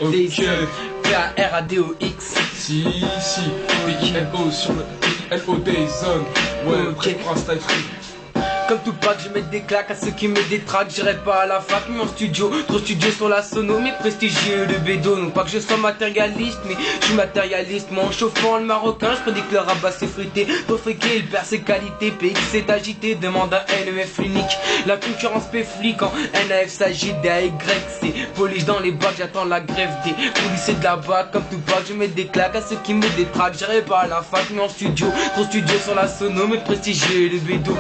Ok. P-A-R-A-D-O-X. Si, P-I-N-O sur le L-O-D zone. Ouais, Ok. Prince Style Free. Comme Tupac, je mets des claques à ceux qui me détraquent. J'irai pas à la fac, mais en studio. Trop studio sur la sono, mais prestigieux le bédo. Non pas que je sois matérialiste, mais je suis matérialiste. Moi en chauffant le marocain, je prédis que le rabat c'est fruité. Trop friqué, il perd ses qualités. PX est agité, demande un NEF unique. La concurrence paie flic quand NAF s'agite des c'est police dans les bacs, j'attends la grève des policiers de la bac. Comme Tupac, je mets des claques à ceux qui me détraquent. J'irai pas à la fac, mais en studio. Trop studio sur la sono, mais prestigieux le bédo.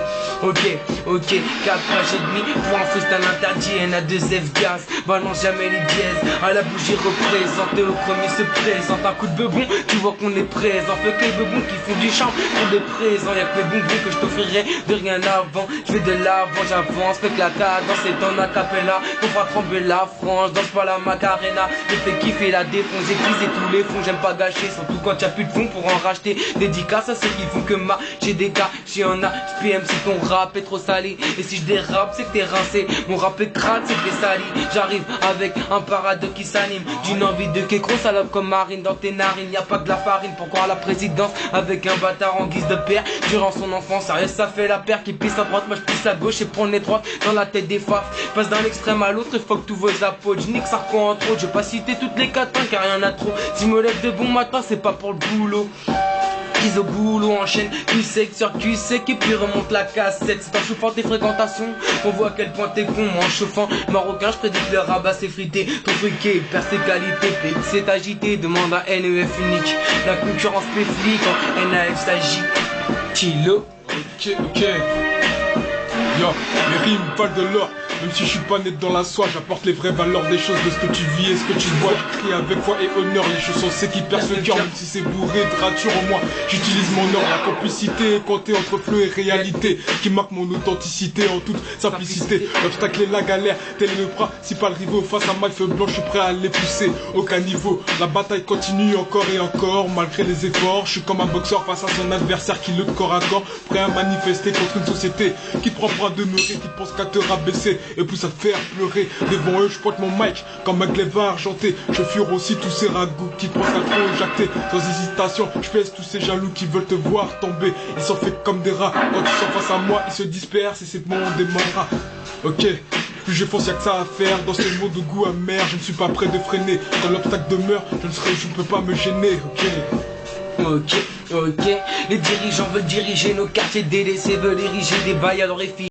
Ok, 4 pages et demi pour un freestyle interdit, NA2F gaz, balance jamais les dièses, à la bougie représentée au premier se présente un coup de bebon, tu vois qu'on est présent, fait que les bebons qui font du charme pour des présents, y'a que les bonbons que je t'offrirai de rien avant, je vais de l'avant, j'avance, fait que la cadence est en acapella, pour faire trembler la France, danse pas la Macarena, je fais kiffer la défonce, j'ai tous les fonds, j'aime pas gâcher, surtout quand y'a plus de fonds pour en racheter, dédicace à ceux qui font que j'ai des gars, j'y en a, SPM c'est ton rap est trop salé, et si je dérape c'est que t'es rincé, mon rap est crade c'est que t'es sali, j'arrive avec un paradoxe qui s'anime, d'une envie de kékro salope comme Marine dans tes narines, y a pas que de la farine pour croire la présidence, avec un bâtard en guise de père, durant son enfance, ça fait la paire qui pisse à droite, moi je pisse à gauche et prends les droites dans la tête des faf, passe d'un extrême à l'autre et fuck tous vos apôtres, je nique Sarko entre autres, je vais pas citer toutes les 4 car y'en a trop, si me lève de bon matin c'est pas pour le boulot. Au boulot enchaîne Q-sec sur Q-sec et puis remonte la cassette. C'est en chauffant tes fréquentations on voit à quel point t'es con. En chauffant marocain je prédis que le rabat c'est frité. Trop friqué, perd ses qualités, c'est agité, demande un NEF unique. La concurrence fait flic quand NAF s'agit. Kilo. Ok. Yo, mes rimes valent de l'or. Même si je suis pas né dans la soie, j'apporte les vraies valeurs des choses, de ce que tu vis et ce que tu vois. Je crie avec foi et honneur, les choses sont celles qui percent le cœur. Même si c'est bourré de rature en moi, j'utilise mon or. La complicité est comptée entre fleu et réalité, qui marque mon authenticité en toute simplicité. L'obstacle est la galère, tel le principal rivaux. Face à moi, feu blanc, je suis prêt à les pousser. Aucun niveau, la bataille continue encore et encore. Malgré les efforts, je suis comme un boxeur face à son adversaire qui lutte corps à corps. Prêt à manifester contre une société qui te prend pour un demeuré, qui pense qu'à te rabaisser et plus à te faire pleurer. Devant eux je pointe mon mic comme un glaive argenté. Je fure aussi tous ces ragots qui pensent à trop jacter. Sans hésitation je pèse tous ces jaloux qui veulent te voir tomber. Ils s'en fait comme des rats. Quand ils sont face à moi ils se dispersent et c'est bon on démarrera. Ok, plus je fonce y'a que ça à faire. Dans ce monde de goût amer je ne suis pas prêt de freiner. Quand l'obstacle demeure je ne peux pas me gêner. Ok. Les dirigeants veulent diriger nos quartiers délaissés, veulent ériger des bails à leur effigie.